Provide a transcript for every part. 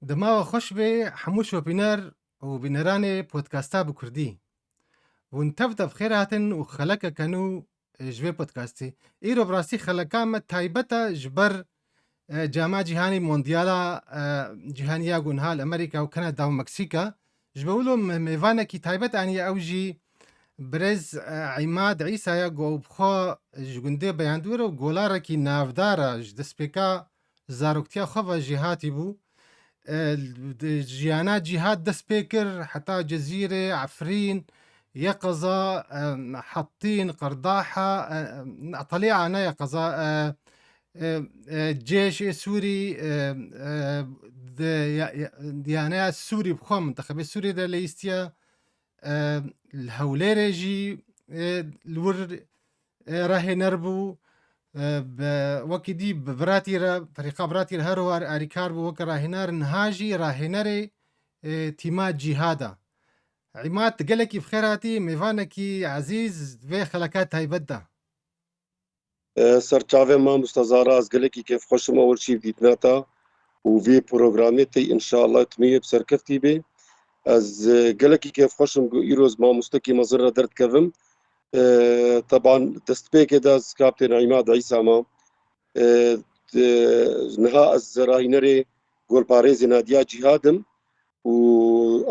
دماغ خوش به حموش و بینر و بینران پودکاستا بکردی ونتفت بخير هاتن وخلقا كانوا جوي بودكاستي ايرو براسي خلقا ما تايبتا جبر جامعة جهاني مونديالا جهانيا قنها الامريكا وكندا ومكسيكا جبولو ميفانا كي تايبت اني اوجي برز عماد عيسى يا جو بخو جوندي بياندورو وغولارا كي نافدارا جدسبيكا زاروكتيا خوفا جهاتي بو جيانات جهات دسبيكر حتى جزيرة عفرين يقظة حطين قرداحة طليعة أنا يقظة الجيش السوري ديانا السوري بخوام منتخب السوري ده ليستيا الهوليرجي الور راهي نربو وكدي براتيرا فريقا براتير هروار أريكار وك راهنار نهاجي راهنري تيمات جهادا عماد تقلكي بخيراتي ميفانكي عزيز في خلقات هاي بدا سرچاوه ما مستزاره از گلکی کیف خوشم اول شیف دیتناتا و وی پروگرامی تی انشاءالله تمیه بسرکفتی بی از گلکی کیف خوشم ایروز ما مستکی مزرعه درد کفم طبعا دستبیک داز کابتن عماد عیسی ما نها از راهینری گل پاریز نادیا جهادم و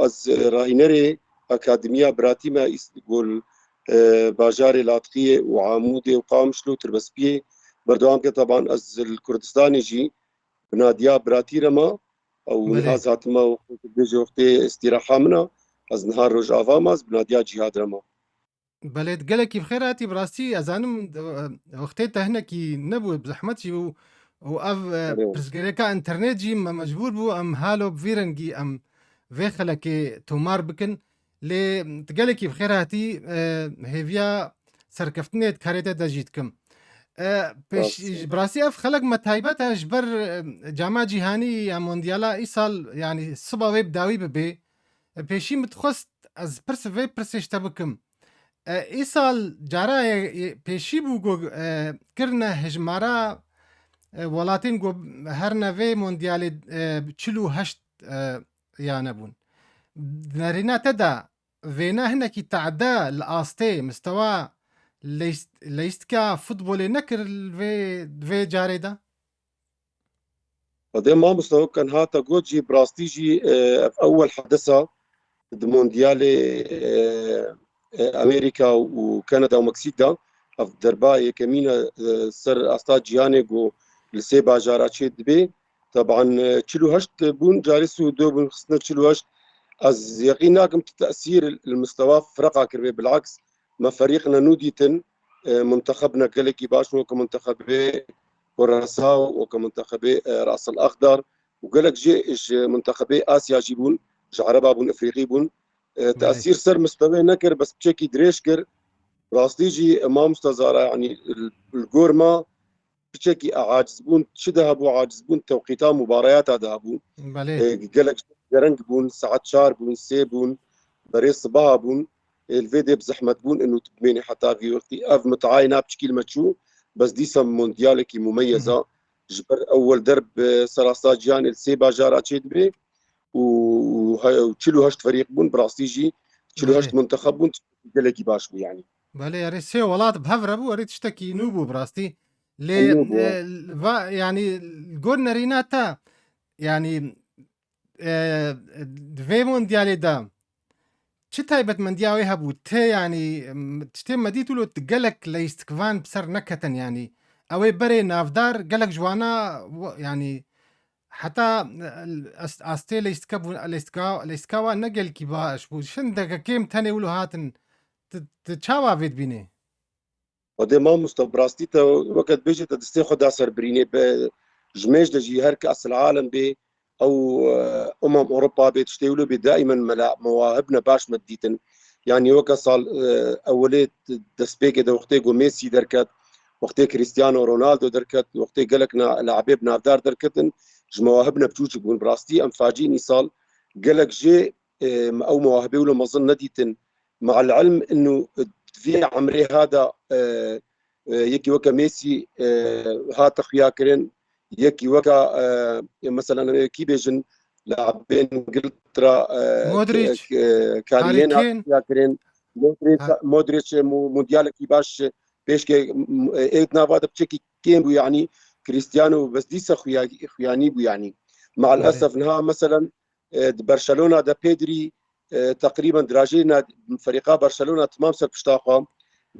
از راهینری اکادمیا براتی ما گل باجاري لاطقية وعامودة وقامشلو تربسبية بردوام كي طبعا از الكردستاني جي بناديا براتي رما او بلي نهاز هاتما بيجي وقتي استراحة منا از نهار روج افاماز بناديا جهاد رما بلي تقلكي بخيراتي براسي أزانم وقتي تهنكي نبو بزحمتي وأف برسكريكا انترنت جي مجبور بو أم هالو بفيرنجي أم في خلكي تومار بكن لي تقلكي بخيراتي هيفيا سركفتني تكاريتا داجيتكم بيش براسي اف خلق متايبتها جبر جامعة جهاني يا مونديالا ايصال يعني الصبا ويب داوي ببي بيشي متخست از برس في برسيش تبكم ايصال جارا بيشي بوغو كرنا هجمارا ولاتين جو هرنا في مونديالي تشلو هشت يانبون نارينا تدا فينا هنا كي تعدى الآستي مستوى ليست كا فوتبول نكر في جاري ده وده ما مستوى كان هاتا جوجي براستيجي اول حدثة مونديالي امريكا وكندا ومكسيك ده في درباي كمينة سر استاد جياني جو لسي باجاراتشي دبي طبعا تشيلو هشت بون جاريسو دو بون خصنا تشيلو هشت از يقيناكم تأثير المستوى فرقة كربي بالعكس ما فريقنا نوديتن منتخبنا قلقي باش وكمنتخب كراساو وكمنتخب راس الاخضر وقالك جي منتخبي اسيا جيبون عربا بون افريقي بون بلي تاثير سر مستوى نكر بس بشكل دريشكر راستيجي ما مستزارة يعني الجورما بشكل عاجز بون شده بو عاجز بون توقيتها مباريات هذا بون بلي قالك جرنج بون ساعات شار بون سي بون بريس صباها بون الفيديو بزحمة بون انه تبيني حتى في وقتي اف متعاينة بشكل متشو بس دي سم مونديالكي مميزة جبر اول درب سراسات جان السيبا جارة تشيدبي وتشيلو هشت فريق بون براستيجي تشيلو بلي هشت منتخب بون قالك باش يعني بلي يا ريت سي ولات بهفرة بو ريت تشتكي نوبو براستي لي النوبو يعني الجورنا ريناتا يعني في مونديالي دا چه تایبەت مندیاوی هەبوو تێ ینی شتێ مەدیت ولۆ گەلک لە ئیسکڤان بسەر نەکەتەن ینی ئەوەی بەرێ نافدار گەلک جوانە ینی حتا ئاستێ لە ئیسکە بوون لە ئیسکاوە نەگەلکی باش بوو شندەکە کێم تەنێ ولو هاتن چاوا بێت بینێ ودي ما مستبراستي وقت بيجي تدستي خدا سر بريني جميج دجي هر كأس العالم بي او اوروبا بتشتيولو بي دائما مواهبنا باش مديتن يعني وقت صال اوليت دسبيك ده وقتي جو ميسي دركت وقتي كريستيانو رونالدو دركت وقتي قالكنا لاعبي نافدار دركتن مواهبنا بتوجي بون براستي ام فاجيني صال قالك جي او مواهبي ولا ما ظن نديتن مع العلم انه في عمري هذا يكي وكا ميسي هات خياكرين يكي وكا مثلا كي بيجن لاعبين انجلترا مودريتش، هاري كاريين كين. كرين مودريتش مونديال كي باش بيش كي ايت نافا بتشكي كين بو يعني كريستيانو بس دي خياني بو يعني مع بله. الاسف انها مثلا برشلونه دا بيدري تقريبا دراجينا فريقا برشلونه تمام سر بشتاقه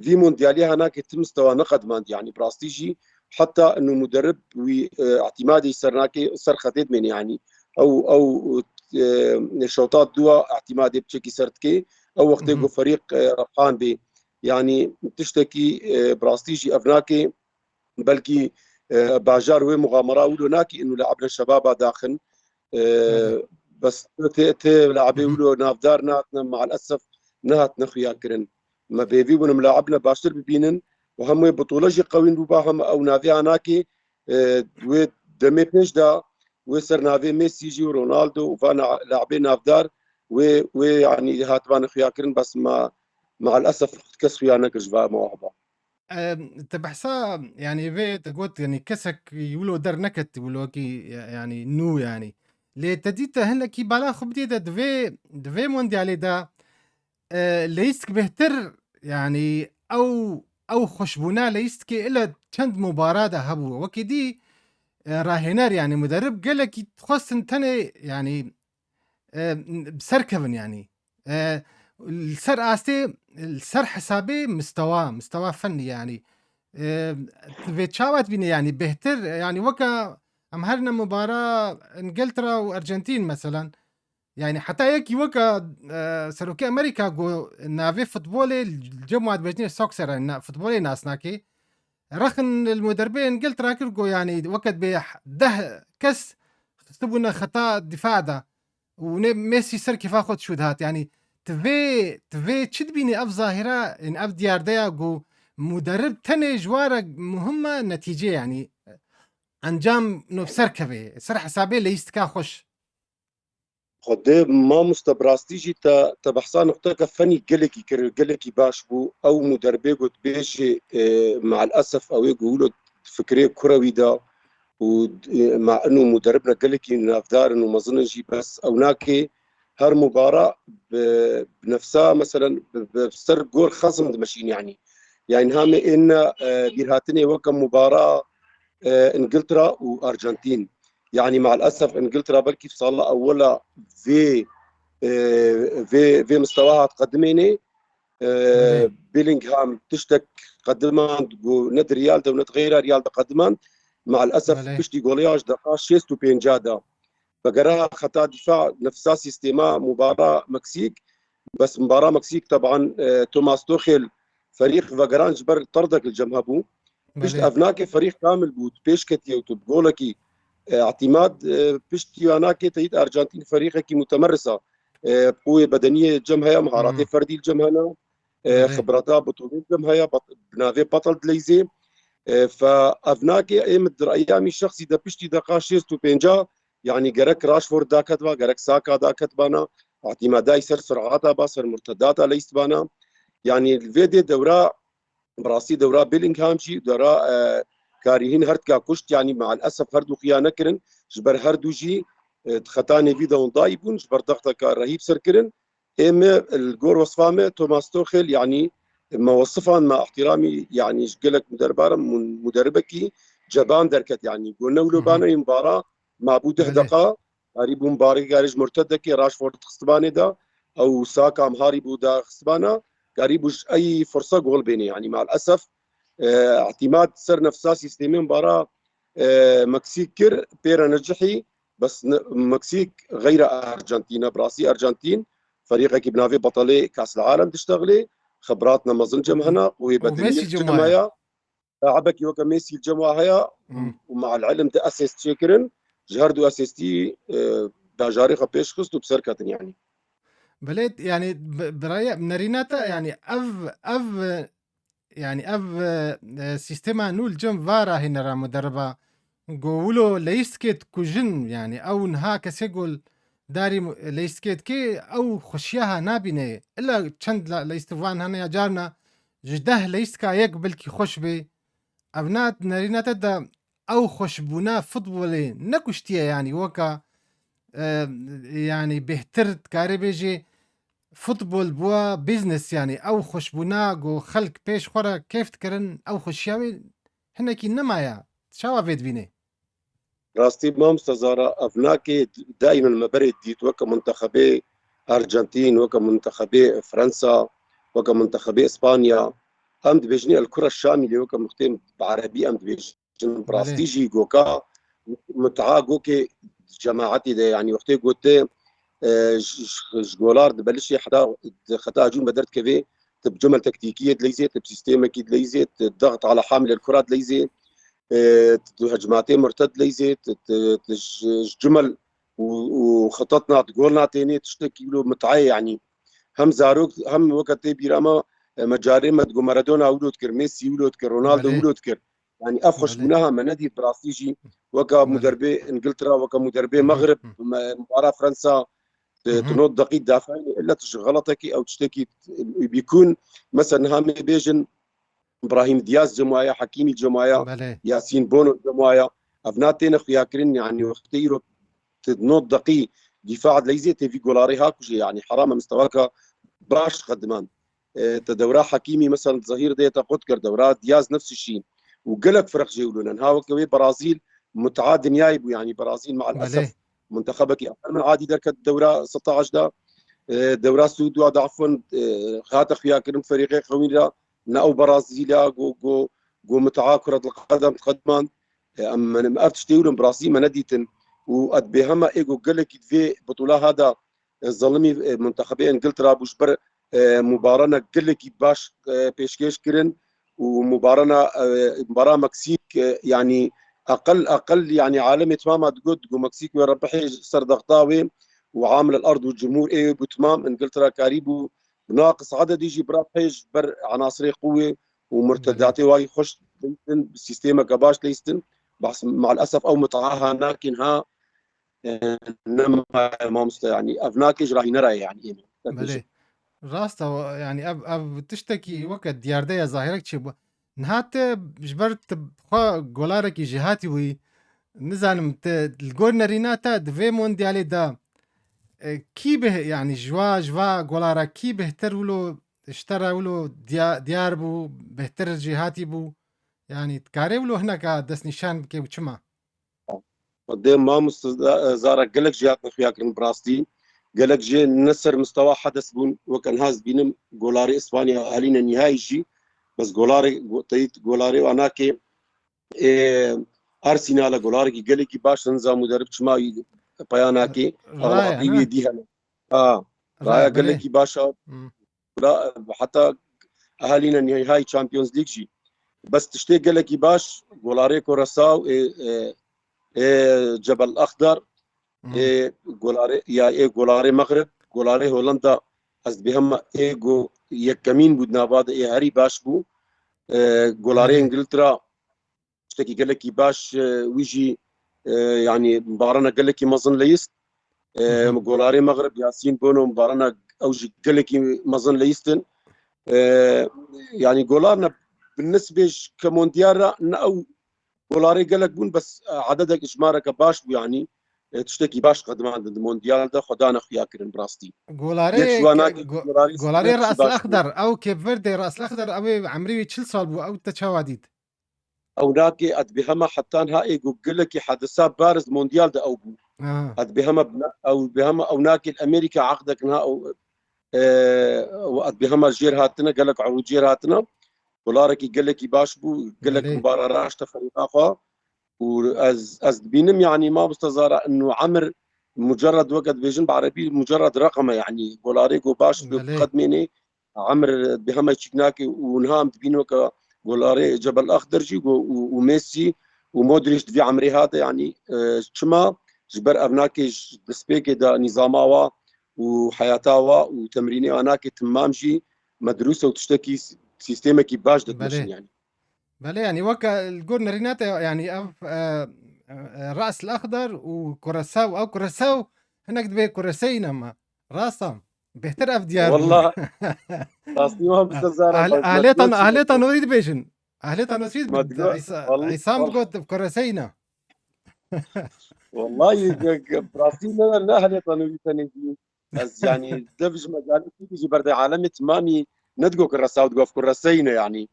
في مونديالي هناك يتم مستوى نقد ماند يعني براستيجي حتى انه مدرب واعتمادي سرناكي سر خطيت من يعني او شوطات دوا اعتمادي بشكي سرتكي او وقت يقول فريق ربحان به يعني تشتكي براستيجي افناكي بلكي باجار ومغامره ولو ناكي انه لعبنا الشباب داخل بله. بس تي لعبي ولو نافدار ناتنا مع الاسف نهت نخيا كرن ما بيفي ون ملاعبنا باشتر ببينن وهم بطوله جي قوين بباهم او نافي اناكي و دمي بيش دا وسر نافي ميسي جي ورونالدو وفانا لاعبين نافدار ويعني هاتبان خيا كرن بس ما مع الاسف كسر يانا كجفا مواهبه تبحثا يعني في تقول يعني كسك يقولوا در نكت يقولوا كي يعني نو يعني لي تديت هلا كي بالا خبدي دا دفي مونديالي دا ليست بهتر يعني او خشبونا ليست كي الا چند مباراة دا هبو وكي دي راهنار يعني مدرب قال لك تخص تاني يعني بسركبن يعني السر آستي السر حسابي مستوى فني يعني في تشاوت بيني يعني بهتر يعني وكا ام هرنا مباراة انجلترا وارجنتين مثلا يعني حتى هيك وكا سروكي امريكا جو نافي فوتبولي الجمعة بجنيه سوكسر يعني فوتبولي ناس ناكي رخن المدربين انجلترا كرقو يعني وقت بيح ده كس تبغى خطا دفاع ده وميسي سر كيف اخذ شودهات يعني تفي تشد بيني اف ظاهره ان اف ديار ديا جو مدرب تاني جوارة مهمة نتيجة يعني انجام نو بسركبه سر حسابي ليستكا خوش خدي ما مستبراستيجي تبحثان نقطة كفني قلقي باش بو أو مدربي قلت بيجي مع الأسف أو يقولوا فكرة كروي دا ومع إنه مدربنا قلقي نافدار إنه ما ظنجي بس أو ناكي هر مباراة بنفسها مثلا بسر جول خصم ماشيين يعني هام إن بيرهاتني وكم مباراة انجلترا وارجنتين يعني مع الاسف انجلترا بلكي صار لها اولا في في مستواها تقدميني بلي بيلينغهام تشتك قدمان ند ريال ده وند غيرها ريال ده قدمان مع الاسف بلي بشتي جولياج دقا شيستو بينجادا فقراها خطا دفاع نفسها سيستيما مباراه مكسيك بس مباراه مكسيك طبعا توماس توخيل فريق فقران جبر طردك الجمهبو بشت بلي افناكي فريق كامل بوت بيشكتي وتبقولكي اعتماد بشتي اناكي تيت ارجنتين فريقك متمرسه قوه بدنيه جمهها مهارات فردي الجمهنا بلي خبراتها بطولات جمهها بنافي بطل دليزي فافناكي ايام ايامي الشخصي ده بشتي دقا شيستو بينجا يعني جرك راشفورد دا كتبا جرك ساكا دا كتبانا اعتمادها يسر سرعاتها بصر مرتداتها ليست بانا يعني الفيديو دوره براسي دورا بيلينغهام جي دورا كاريهين هرتكا كشت يعني مع الاسف هردو خيانه كرن جبر هردو جي خطاني فيدا ضايبون جبر ضغطك رهيب سركرن اما الجور وصفامه توماس توخيل يعني ما وصفان مع احترامي يعني جلك مدربار من مدربكي جبان دركت يعني قلنا ولو بانا مباراه معبود بلي دقه قريب مباراه قارج مرتدك راشفورد خصباني دا او ساكا مهاري بودا خصبانا قريبوش اي فرصه جول بيني يعني مع الاسف اعتماد سر نفسها سيستمين مباراه مكسيك كر بيرا نجحي بس مكسيك غير ارجنتينا براسي ارجنتين فريقك بنافي بطلي كاس العالم تشتغلي خبراتنا ما ظن جمهنا وبدنيه وميسي جموايا الجمهية لاعبك يوكا ميسي الجمهية ومع العلم ده اسيست شيكرن جهردو اسيستي باجاري خبيش خستو بسركة يعني بليت يعني برايا ناريناتا يعني اف يعني اف سيستما نول جم فارا هنا را مدربة قولوا ليسكت كوجن يعني او نها كسيقول داري ليسكت كي او خشيها نابينه الا چند ليستفان هنا جارنا جده ليسكا يقبل كي خوش بي ابنات ناريناتا دا او خوش بونا فوتبولي نكشتيا يعني وكا يعني بهترت كاري بيجي فوتبول بوا بيزنس يعني او خوش بناق وخلق بيش خورا كيف تكرن او خوشياوي هنا كي نمايا شاوا فيد بيني راستي ما مستزارة أفناكي دائما ما برد ديت وكا منتخبي أرجنتين وكا منتخبي فرنسا وكا منتخبي إسبانيا أمد بيجني الكرة الشاملة وكا مختم بعربي أمد بيجن بله براستيجي جوكا متعا جوكي جماعتي ده يعني وقتي قلت جولار بلش حدا خطا جون بدرت كيفي تب جمل تكتيكيه دليزيت بسيستم اكيد دليزيت الضغط على حامل الكرات دليزيت هجماتين مرتد ليزيت جمل وخططنا تقولنا تاني تشتكي له متعي يعني هم زاروك هم وقت بيراما مجاري ما تقول مارادونا ولود كر ميسي ولود كر رونالدو بله ولود كر يعني افخش بله منها منادي براستيجي وكا بله مدربي انجلترا وكا مدربي مغرب مباراه فرنسا تنوض دقيق دافعين الا تشغل غلطك او تشتكي بيكون مثلا هامي بيجن ابراهيم دياز جماعه حكيمي جماعه بله ياسين بونو جماعه افناتين خياكرين يعني واختيروا تنوض دقيق دفاع ليزي تي جولاري هاكو يعني حرام مستواك باش خدمان تدورا حكيمي مثلا ظهير ديتا قدكر دورات دياز نفس الشيء وقلق فرق جيولون ها وكوي برازيل متعادل نايب يعني برازيل مع بله الاسف منتخبك اكثر من عادي دركت الدوره 16 ده دورات سود وعد عفوا خاطر فيها كرم فريقي خوينا ناو برازيليا جو متعا كرة القدم تقدمان اما ما افتش تيولن برازيل ما نديتن وقد بهما ايجو قال في بطولة هذا الظلمي منتخبي انجلترا بوشبر مباراة قال لك باش بيشكيش كرن ومباراة مباراة مكسيك يعني اقل يعني عالمي تماما تقول مكسيك وربحي سر ضغطاوي وعامل الارض والجمهور ايه بتمام انجلترا كاريبو ناقص عدد يجي برابحيج بر عناصري قوه بله ومرتداتي واي خش بالسيستم كباش ليستن بس مع الاسف او متعاها لكن ها نما ما يعني افناكج راح نرى يعني بله راستا يعني اب تشتكي وقت ديار ديا ظاهرك تشي نهات جبرت بخوا جولارك جهاتي وي نزانم الجول نريناتا دفي مونديالي دا كي به يعني جوا جولارا كي بهتر ولو اشترى ولو ديار بو بهتر جهاتي بو يعني تكاري ولو هناك دس نشان كي وشما قدام ما زارك قال لك جهات خياك براستي قال لك جي نسر مستوى حدث بون وكان هاز بينم جولاري اسبانيا علينا نهائي جي بس جولاري تيت جولاري وانا كي ارسنال جولاري قال لك باش نظام مدرب شما بياناكي او رايع عطيوي انا ديها اه رايع رايا قال بلي لك باشا حتى اهالينا نهائي تشامبيونز ليج جي بس تشتي قال لك باش جولاري كوراساو جبل الاخضر جولاري يا جولاري مغرب جولاري هولندا از بهم جو يكمين بدنا بعض هري باش بو جولاري بلي انجلترا اشتكي قال لك باش ويجي يعني مبارانا قال لك مظن ليست جولاري مغرب ياسين بونو مبارانا اوجي قال لك مظن ليستن يعني جولارنا بالنسبه كمونديال او جولاري قال لك بون بس عددك اجمارك باش يعني تشتكي باش قدمان ضد المونديال ده خدانا خياكرن براستي ديك جولاري شو انا جولاري جولاري سنتشي الراس باش بو الاخضر او كيف فيردي راس الاخضر او عمري تشيل صالبو او تشاواديد او ناكي اد بهما حتى هاي قال لك حدثات بارز مونديال ده او بو اه اد بهما او بهما او ناكي الامريكا عقدك نها او واد بهما جير هاتنا قال لك عروض جير هاتنا ولارك قال لك باش بو قال لك بلي مباراه راشته فريق اخر واز بينم يعني ما بستزارع انه عمر مجرد وقت بيجن بعربي مجرد رقمه يعني بولاريكو باش بلي بقدميني عمر بهما تشيكناكي ونهام بينوكا بولاري جبل اخضر جي وميسي ومودريتش في عمري هذا يعني شما جبر ابناكي دسبيكي دا نظاماوا وحياتاوا وتمريني اناكي تمام جي مدروسه وتشتكي سيستمك باش دتمشن بلي يعني بلي يعني وكا الجول ريناتا يعني الراس الاخضر وكوراساو او كوراساو هناك دبي كوراسينا ما راسا بهتر اف ديار بو والله تصميمها مستزارة ما تقولش اهليتا نريد بيجن اهليتا ما نريد تقول والله عصام قلت بكوراسينا والله براسي لا هل يطنوا تنجي از يعني دفج مجال تيجي برد عالمي تمامي ندقو كرساو تقف كرسينا يعني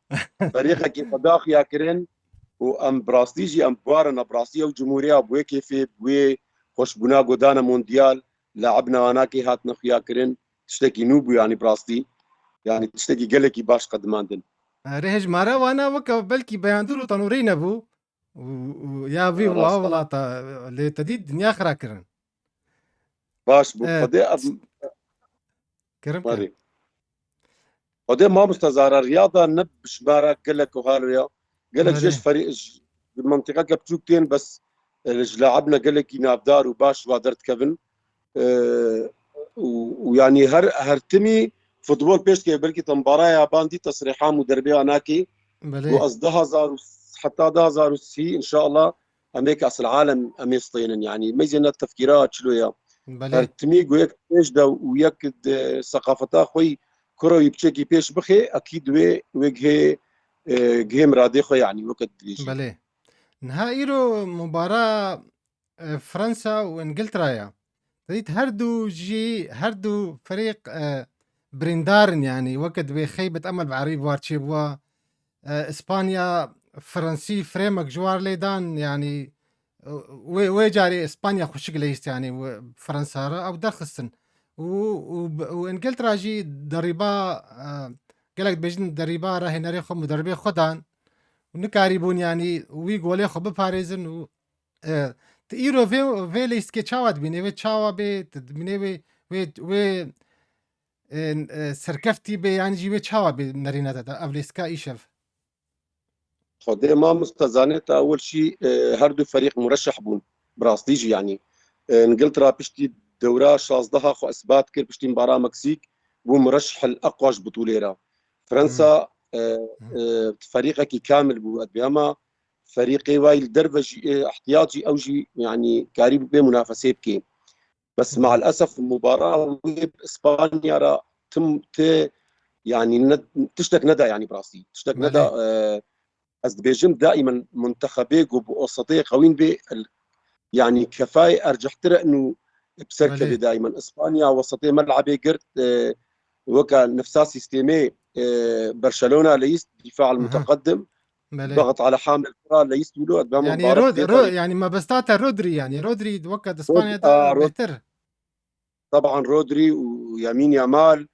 فريقك كي يا كرين وام براستيجي ام بوارنا براستيا وجمهوريه بوي كيفي بوي خوش بنا قدانا مونديال لعبنا هناك هات نخيا كرين تشتكي نوبو يعني براستي يعني تشتكي قلكي باش قدماندن ريهج مارا وانا وكا بلكي بياندرو تنورين ابو ويا في راستا ولاطة اللي تديد دنيا اخرى كرن باش بو آه، خدي كرم مري خدي ما مستزار الرياضه نب شبارة قلك وهالريا قلك بله جيش فريق المنطقه كبتوكتين بس لعبنا قلك ينابدار وباش وادرت كفن ويعني هرتمي فوتبول بيشتكي بلكي تنبارا يابان دي تصريحات مدربيه هناكي بله وقصدها زار حتى ده زار سي ان شاء الله امريكا كاس العالم اميسطين يعني ميزنا التفكيرات شلويا بله هرتمي ويك بيش دا ويك ثقافتا خوي كرو يبتشكي بيش بخي اكيد وجه جيم رادي خو يعني وقت بيجي بله نهائي رو مباراة فرنسا وانجلترا يا تديد هردو جي هردو فريق بريندارن يعني وقت بخيبة امل بعريب وارتشي بوا اسبانيا فرنسي فريمك جوار ليدان يعني وي جاري اسبانيا خوشك ليست يعني فرنسا او دخلسن وانجلترا جي دريبا قالك بيجن دريبا راهي ناريخو مدربي خدان ونكاريبون يعني وي قولي خو بباريزن و تيرو في ليست كي تشاوات بيني وي تشاوا بي بيني وي سركفتي بي يعني جي وي تشاوا بي نارينا دا افليسكا ايشف خدي ما مستزانيتا اول شيء هردو فريق مرشح بون براستيجي يعني انجلترا بشتي دورة شازدها خو اثبات كير بشتي مباراة مكسيك بو مرشح الاقوى بطوليرا فرنسا فريقك كامل بو بياما فريقي واي الدربج احتياطي او جي يعني قريب بمنافسه بكي بس مع الاسف المباراه اسبانيا را تم يعني تشتك ندى يعني براسي تشتك ندى بله أذربيجان دائما منتخبي وسطية قويين يعني كفاية أرجح ترى إنه بسركة بله دائما إسبانيا وسطية ملعبي قرت وكا نفسها سيستيمي برشلونة ليست دفاع اها المتقدم بله ضغط على حامل الكرة ليست ولو قدام يعني مباراة بدي طريق يعني ما بستاتا رودري يعني رودري وقت اسبانيا رود بهتر طبعا رودري ويمين يامال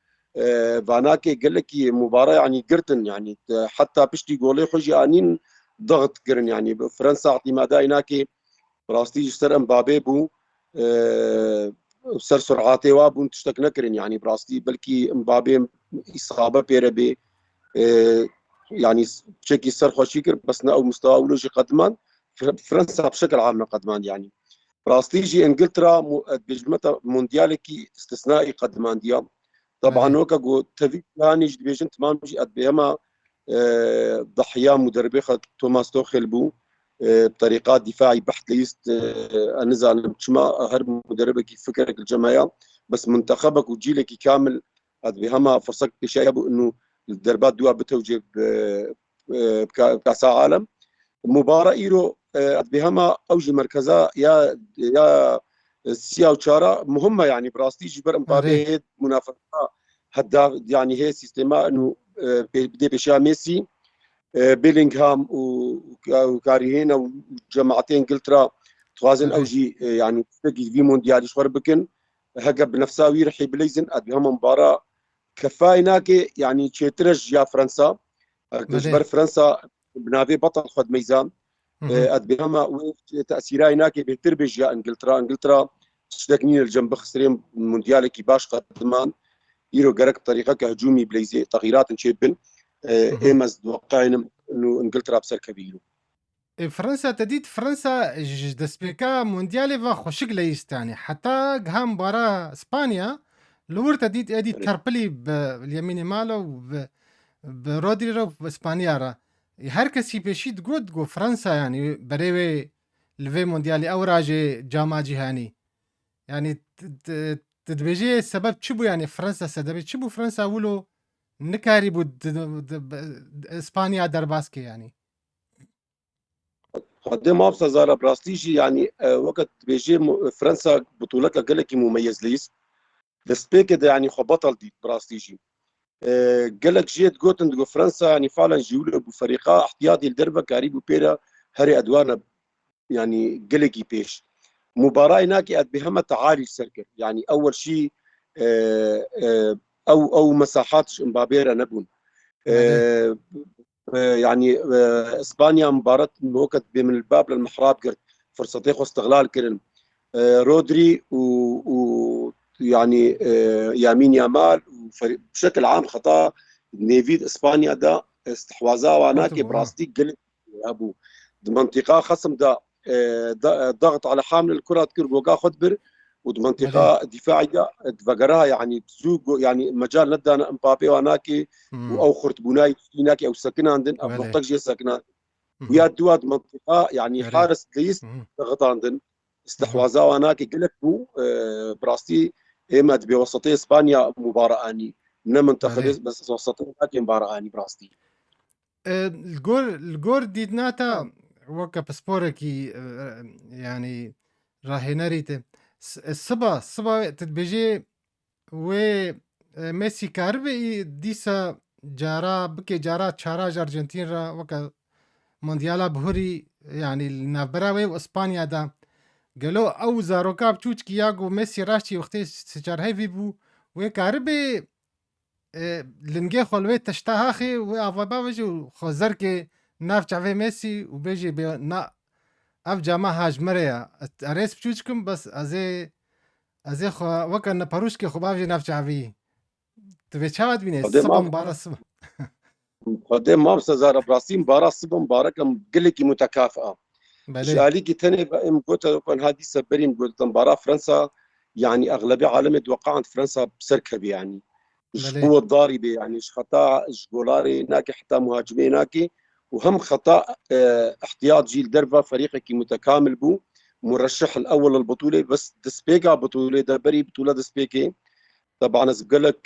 فاناكي قال لك مباراة يعني قرتن يعني حتى بشتي جولي حجي انين ضغط قرن يعني فرنسا اعتماد هناك براستيج سر امبابي بو سر سرعاتي وابو تشتك نكرن يعني براستي بلكي امبابي اصابه بيربي يعني تشيكي سر خوشيكر بس او مستوى اولوجي قدمان فرنسا بشكل عام قدمان يعني براستيجي انجلترا بجمتا مونديالكي استثنائي قدمان ديال طبعا بله وكا جو تفيك يعني بيجن تمام جي بيما ضحية مدربي توماس توخيل بو بطريقات دفاعي بحت ليست نزال شما هر مدربك فكرك الجماعة بس منتخبك وجيلك كامل بهما فرصك شيء انه الدربات دوا بتوجب بكاس عالم مباراة إيرو بهما أوج مركزها يا سيا وشارا مهمة يعني براستي جبر اري مبابي منافسة هدا يعني هي سيستما إنه بدي بشا ميسي بيلينغهام وكاريهين وجماعتين انجلترا توازن اري أوجي يعني في مونديال شوار بكن هكا بنفسها ويرحي بليزن بهما مباراة كفايناك يعني تشيترج يا فرنسا بله تجبر فرنسا بنافي بطل خد ميزان بهما تاثيرها هناك بتربج يا انجلترا تشتكني الجنب خسرين مونديال كي باش قدمان يرو جرك بطريقه كهجومي بليزي تغييرات نشيبن ايمز توقعين انه انجلترا بسر كبير فرنسا تديد فرنسا دسبيكا مونديالي فا خوشك ليست يعني حتى قها مباراة اسبانيا لور تديد ادي تربلي باليمين مالو برودري رو باسبانيا را هر کسی بشید گود گو فرنسا يعني بريوي لفي مونديالي او راجي جاما جهاني يعني تدبيجي السبب تشبو يعني فرنسا سبب تشبو فرنسا ولو نكاري بود اسبانيا درباسكي يعني قدام أبصر زارا براستيجي يعني وقت بيجي فرنسا بطولتها قالك مميز ليس دسبيك ده يعني خو بطل دي براستيجي قالك جيت جوتن دو فرنسا يعني فعلا جيولو بفريقها احتياطي الدربة كاريبو بيرا هري أدوانا يعني قلقي بيش مباراة هناك بهمة تعالي السركر يعني أول شيء أو مساحات مبابيرا نبون بله آه، يعني اسبانيا مباراه وقت من الباب للمحراب قرد فرصتين استغلال كرن رودري يعني يامين يامال بشكل عام خطا نيفيد اسبانيا ده استحواذها واناكي خرطبوا براستيك قلت ابو منطقه خصم ده ضغط على حامل الكره تكر جوجا خدبر بله ومنطقه دفاعيه تفقرها يعني تزوج يعني مجال ندى امبابي واناكي او خرطبوناي هناك او ساكنه عندن او بله نقطه جي ساكنه ويا دواد منطقه يعني بله حارس ليست ضغط عندن استحواذها وهناك قلت بو براستي اما بوسطي اسبانيا مباراه اني من منتخب بله بس وسطي لكن مباراه اني براستي الجور ديدناتا وكا بسبوركي يعني راهناريته الصبا تتبجي و ميسي كاربي ديسا جارا بكي جارا تشاراج ارجنتين را وكا مونديالا بهوري يعني النافبراوي واسبانيا دا قالوا او زاروكا بتوش كياغو ميسي راشي وقتي سجار هيفي بو وكاربي لنجي خلوي تشتا اخي وافا بيجي خزركي ناف تعفي ميسي وبيجي نا اف جاما هاج مريا اريس بتوشكم بس ازي خو وكان باروشكي خو بافجي ناف تعفي تبي تشاهد بيني الصبا قدام مباراة الصبا قدام ما بس زار براسي مباراه الصبح مباراه قلك متكافئه بلي جالي تاني بقى قلت كان هذه سبرين قلت مباراه فرنسا يعني اغلبيه عالم توقعت فرنسا بسركب يعني مش بلي قوه ضاربه يعني مش خطا مش جولاري ناكي حتى مهاجمين ناكي وهم خطا احتياط جيل دربه فريقك متكامل بو مرشح الاول للبطوله بس دسبيكا بطوله دبري بطوله دسبيكي طبعا بقول لك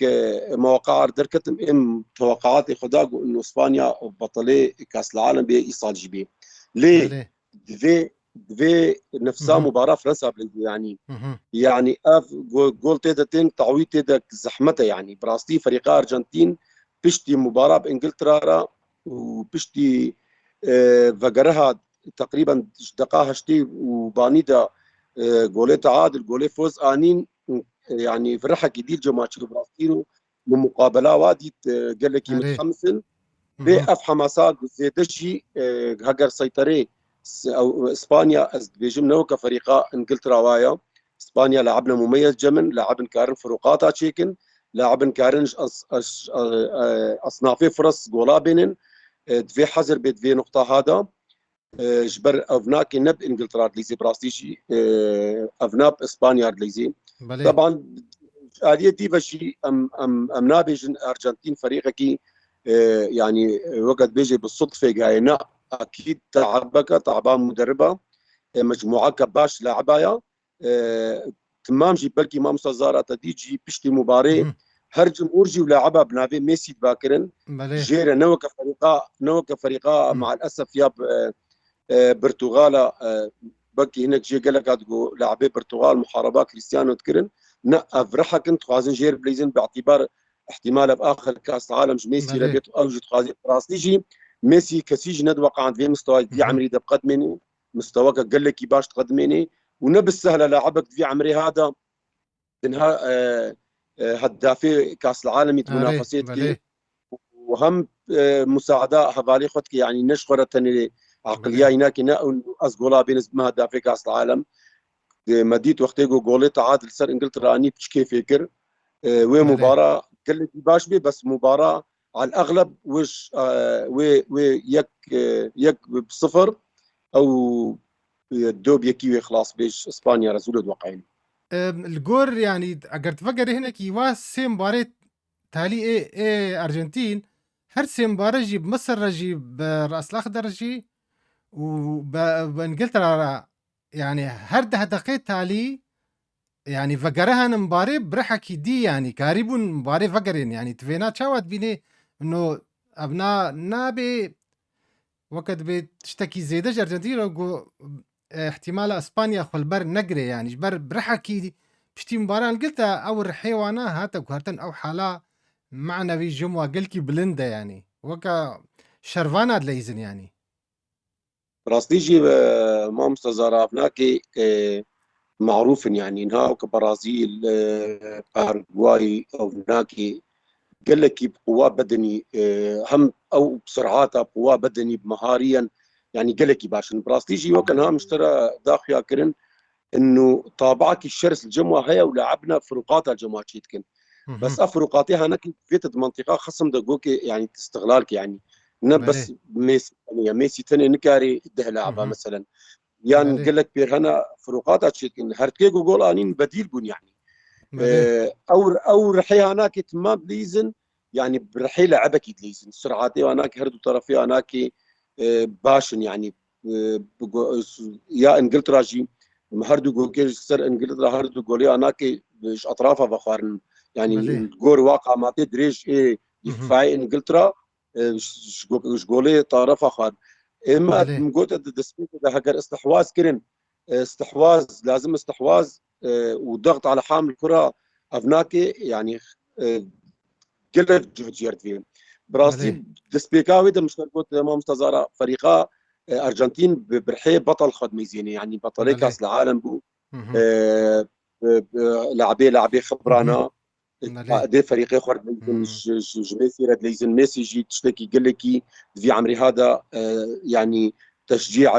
مواقع دركت ام توقعاتي خداق انه اسبانيا بطلة كاس العالم بايصال جيبي ليه بلي دفي نفسها مهم. مباراه فرنسا يعني مهم. يعني اف جول تيدا تين تعويض تيدا زحمتها يعني براستي فريقها ارجنتين بشتي مباراه بانجلترا وبشتي فقرها تقريبا دقائق شتي وبانيدا جولي تعادل جولي فوز انين يعني فرحة جديد جماعة برازيل بمقابلة وادي قال لك عليه متحمسن مهم. بأف حماسات زيدشي هجر سيطرة أو إسبانيا بيجم نو كفريقة إنجلترا وايا إسبانيا لاعبنا مميز جمن لاعبن كارن فروقاتها تشيكن لاعبن كارن أصنافي فرص جولا بينن دفي حذر بدفي نقطة هذا جبر أفناك نب إنجلترا دليزي براستيجي أفناب إسبانيا دليزي بلي طبعا آلية دي بشي أم نابج أرجنتين فريقك يعني وقت بيجي بالصدفة جاينا أكيد تعبك تعبان مدربة مجموعة كباش لاعبايا تمام جي بلكي ما مستزارة تديجي بشتي مباراة مهم. هر جمهور جي ولاعبها بنافي ميسي باكرن بلي جيرة نو كفريقا مم. مع الأسف يا برتغالا بكي هناك جي قال لك هتقول لاعبي برتغال محاربه كريستيانو تكرن نا افرحها كنت خوازن جير بليزن باعتبار احتمال باخر كاس العالم ميسي بلي ربيت اوجد خوازن راسليجي ميسي كسيج ندوق عند في مستوى دي مهم. عمري ده بقدمني مستواك قال لك باش تقدميني ونبس سهله لاعبك في عمري هذا تنها هدافي كاس العالم عليه منافستك بلي وهم مساعدة حوالي خدك يعني نشخرة عقلية بلي هناك أزغولا بين ما هدافي كأس العالم مديت وقتيجو جولي تعادل سر إنجلترا أني بشكي فكر بلي ومباراة قلت باش بي بس مباراة على الأغلب وش ويك يك بصفر أو الدوب يكي خلاص بيش إسبانيا رسول واقعين الجور يعني اگر تفكر هنا كي واس سي مباراة تالي ايه ارجنتين هر سي مباراة جيب مصر جيب راس الاخضر جي وبانجلترا يعني هر ده دقيقة تالي يعني فقرها مباراه برحكي دي يعني كاريبون مباراه فقرين يعني تفينا تشاوت بيني انه ابناء نابي وقت بتشتكي زيدج أرجنتين وقو احتمال اسبانيا خو البر نقري يعني جبر برحكي بشتي مباراة قلتها او الحيوانة هاتا كوارتن او حالا معنا في جمعة قلكي بلندا يعني وكا شرفانا دليزن يعني براستيجي ما مستزارة هناك معروف يعني انها كبرازيل باراغواي او هناك قال لك بقوة بدني هم او بسرعاتها بقوة بدني مهاريا يعني قال لك باش براستيجي وكان ها مشترى داخل كرن انه طابعك الشرس الجمعة هي ولعبنا فروقاتها الجمعة تشيتكن بس افروقاتها هناك فيت منطقة خصم دقوك يعني استغلالك يعني بس بلي ميسي يعني ميسي تاني نكاري ده لعبة مثلا يعني بلي قال لك بيرهنا فروقات تشيتكن هرتكيجو جول انين بديل بون يعني بلي او رحي هناك تمام ليزن يعني برحي لعبك ليزن سرعاتي هناك هردو طرفي هناك باشن يعني يا انجلترا جي هردو جوكيج سر انجلترا هردو جولي هناك مش اطرافها بخارن يعني بلي الجور واقع ما تدريش ايه دفاعي انجلترا مش جولي طرفها خار اما بلي مقوت الدسبيت ده هجر استحواذ كرن استحواذ لازم استحواذ وضغط على حامل الكره افناكي يعني قلت جهد فيهم بلي براسي دسبيكاوي ده مش قلت ما مستزارة فريقا ارجنتين برحي بطل خد ميزيني يعني بطل بلي كاس العالم بو لاعبي خبرانا بلي دي فريق اخر ليزن ميسي راد ليزن ميسي جي تشتكي قال لك في عمري هذا يعني تشجيع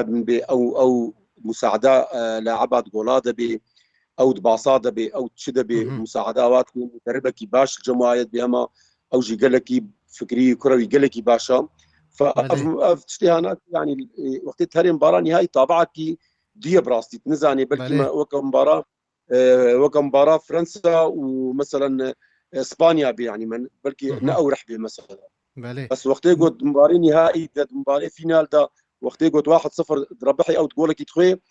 او مساعده لاعبات جولاد او دباصاده او تشده بمساعدات مدربه كي باش الجماعات بهما او جي قال لك فكري كروي قال لك باشا بلي فتشتي هناك يعني وقت تهري مباراه نهائي طابعك دي براستي تنزاني بلكي بلي وكا مباراه وكا مباراه فرنسا ومثلا اسبانيا يعني من بلكي ناورح به مثلا بلي بس وقت يقعد مباراه نهائي مباراه فينال ده وقت يقعد 1-0 ربحي او تقول لك تخوي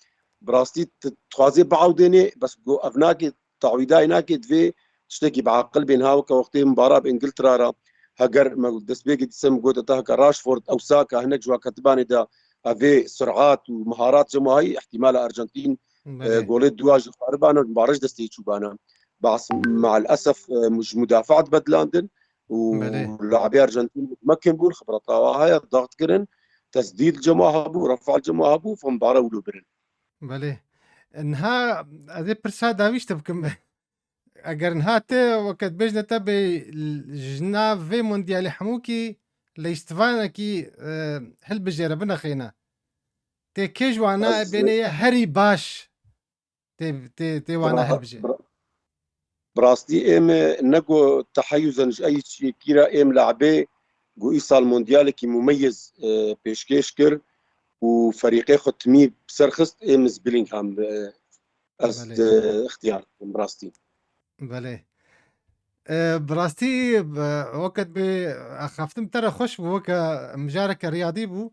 براستي تخوازي بعوديني بس جو افناكي تعويدا هناك في تشتكي بعقل بين هاوكا وقت مباراه بانجلترا را هاجر ما دس بيجي تسم جوتا تاكا راشفورد او ساكا هناك جوا كتباني دا افي سرعات ومهارات جماهي احتمال ارجنتين بلي جولات دواج خاربانا مبارج دستي تشوبانا بس مع الاسف مش مدافعه بدلاندن بلي ولاعبي ارجنتين متمكن بول خبرتها هاي الضغط كرن تسديد الجماعه بو رفع الجماعه بو فمباراه ولو برن بلي انها هذه برسا داويش تبكم اگر نهاته وقت بجنة تبي الجناف في مونديالي حموكي ليستفانا كي هل بجي ربنا خينا تي كيج وانا از بيني هري باش تي وانا هل بجي براستي ام نجو تحيزا اي شيء كيرا ام لعبه جو ايصال مونديال كي مميز بيشكيش كر وفريقي ختمي بسرخست ام بيلينغهام از بلي اختيار براستي بلي براستي وقت خفتم ترى خوش بو وكا مجارك رياضي بو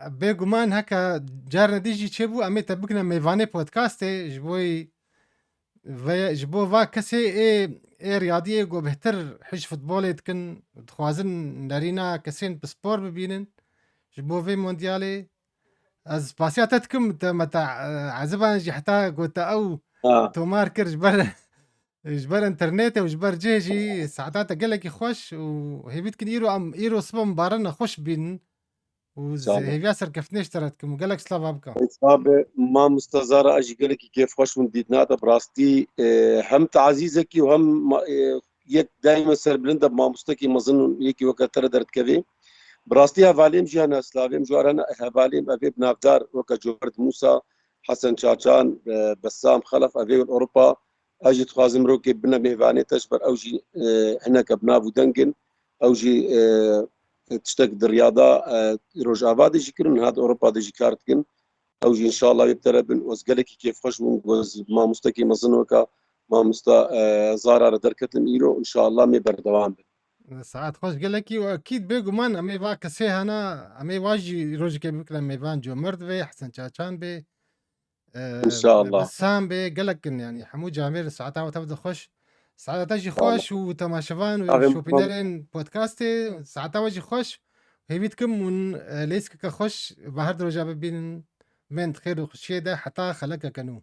بيجومان هكا جارنا ديجي تشبو امي تبكنا ميفاني بودكاستي جبوي جبو فا كسي اي رياضي جو بهتر حج فوتبول تكن تخوازن نارينا كسين بسبور ببينن جبو في مونديالي از باسياتتكم متى عزبان جي حتى قلت او اه تومار كر جبر انترنت وجبر جيجي ساعات قال لك خوش وهي بيتكن ايرو ام ايرو صبا مبارنا خوش بين وهي صعبه بياسر كفنيش ترتكم وقال لك سلافا بكا صعبه ما مستزاره اجي قال لك كيف خوش من ديتنا براستي هم تعزيزك وهم يك دائما سر بلندا ما مستكي ما ظن يكي وقت تردرت كذي براستي هفاليم جانا سلافيم جوارنا هفاليم افي بنافدار وكا جورد موسى حسن شاشان بسام خلف افي اوروبا اجي تخازم روكي بنا ميفاني تشبر او جي هناك بنافو دنجن او جي تشتك الرياضه روجافا دي جيكرن هاد اوروبا دي جيكارتكن او جي ان شاء الله يبتلى بن وزقلك كيف خوش من ما مستكي مزنوكا ما مستا زارا دركت الميرو ان شاء الله مي بردوام ساعات خوش قال لك واكيد بيجو مان امي فا كسي هنا امي واجي روج كي بكلا ميفان جو مرد بي حسن شاشان بي ان شاء الله بسام بي قال لك يعني حمود جامير ساعتها وتبدا خوش ساعتها تجي ان شاء الله خوش وتماشفان أغيم وشوبينرين بودكاستي ساعتها وجي خوش هيفيدكم ون ليسك كخش بهر درجة بين بنت خير وخشيدة حتى خلقك كانوا